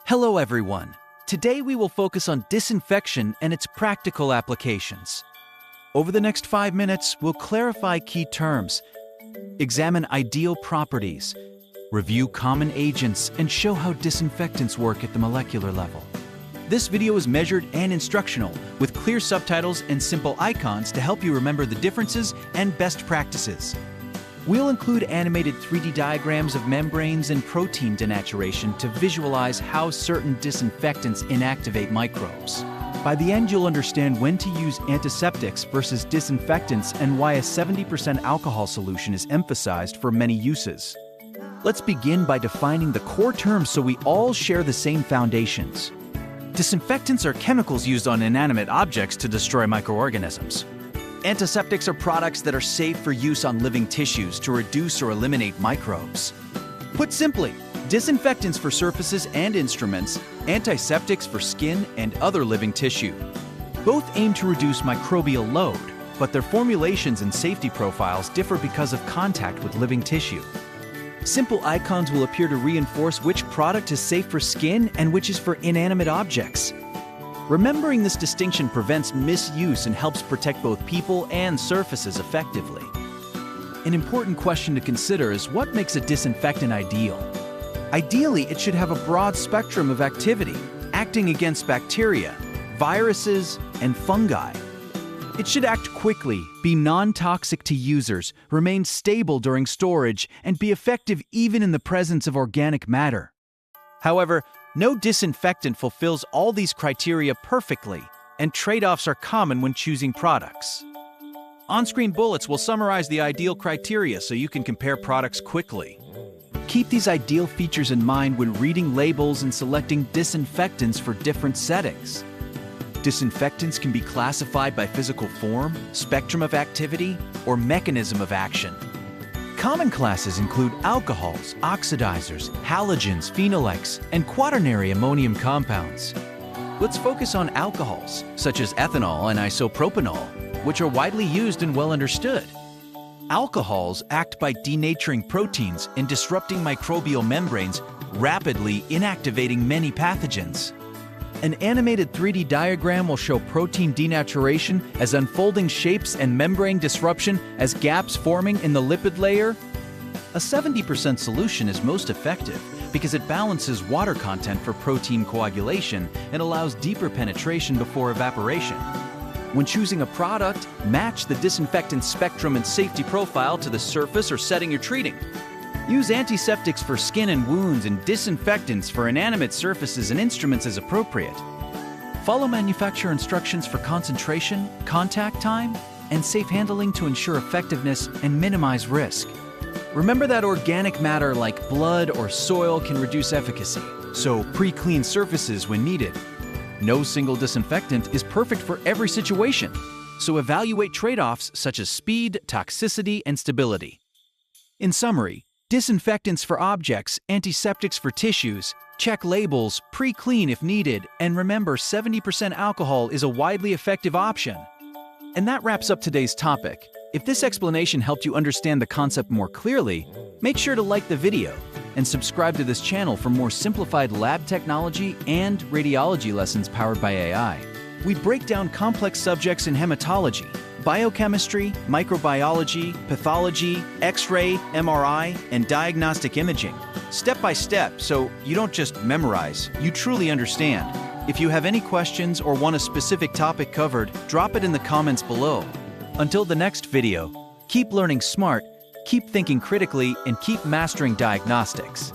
Hello everyone. Today we will focus on disinfection and its practical applications. Over the next 5 minutes, we'll clarify key terms, examine ideal properties, review common agents, and show how disinfectants work at the molecular level. This video is measured and instructional, with clear subtitles and simple icons to help you remember the differences and best practices. We'll include animated 3D diagrams of membranes and protein denaturation to visualize how certain disinfectants inactivate microbes. By the end, you'll understand when to use antiseptics versus disinfectants and why a 70% alcohol solution is emphasized for many uses. Let's begin by defining the core terms so we all share the same foundations. Disinfectants are chemicals used on inanimate objects to destroy microorganisms. Antiseptics are products that are safe for use on living tissues to reduce or eliminate microbes. Put simply, disinfectants for surfaces and instruments, antiseptics for skin and other living tissue. Both aim to reduce microbial load, but their formulations and safety profiles differ because of contact with living tissue. Simple icons will appear to reinforce which product is safe for skin and which is for inanimate objects. Remembering this distinction prevents misuse and helps protect both people and surfaces effectively. An important question to consider is what makes a disinfectant ideal? Ideally, it should have a broad spectrum of activity, acting against bacteria, viruses, and fungi. It should act quickly, be non-toxic to users, remain stable during storage, and be effective even in the presence of organic matter. However, no disinfectant fulfills all these criteria perfectly, and trade-offs are common when choosing products. On-screen bullets will summarize the ideal criteria so you can compare products quickly. Keep these ideal features in mind when reading labels and selecting disinfectants for different settings. Disinfectants can be classified by physical form, spectrum of activity, or mechanism of action. Common classes include alcohols, oxidizers, halogens, phenolics, and quaternary ammonium compounds. Let's focus on alcohols, such as ethanol and isopropanol, which are widely used and well understood. Alcohols act by denaturing proteins and disrupting microbial membranes, rapidly inactivating many pathogens. An animated 3D diagram will show protein denaturation as unfolding shapes and membrane disruption as gaps forming in the lipid layer. A 70% solution is most effective because it balances water content for protein coagulation and allows deeper penetration before evaporation. When choosing a product, match the disinfectant spectrum and safety profile to the surface or setting you're treating. Use antiseptics for skin and wounds and disinfectants for inanimate surfaces and instruments as appropriate. Follow manufacturer instructions for concentration, contact time, and safe handling to ensure effectiveness and minimize risk. Remember that organic matter like blood or soil can reduce efficacy, so pre-clean surfaces when needed. No single disinfectant is perfect for every situation, so evaluate trade-offs such as speed, toxicity, and stability. In summary, disinfectants for objects, antiseptics for tissues, check labels, pre-clean if needed, and remember 70% alcohol is a widely effective option. And that wraps up today's topic. If this explanation helped you understand the concept more clearly, make sure to like the video and subscribe to this channel for more simplified lab technology and radiology lessons powered by AI. We break down complex subjects in hematology, biochemistry, microbiology, pathology, X-ray, MRI, and diagnostic imaging, step by step, so you don't just memorize, you truly understand. If you have any questions or want a specific topic covered, drop it in the comments below. Until the next video, keep learning smart, keep thinking critically, and keep mastering diagnostics.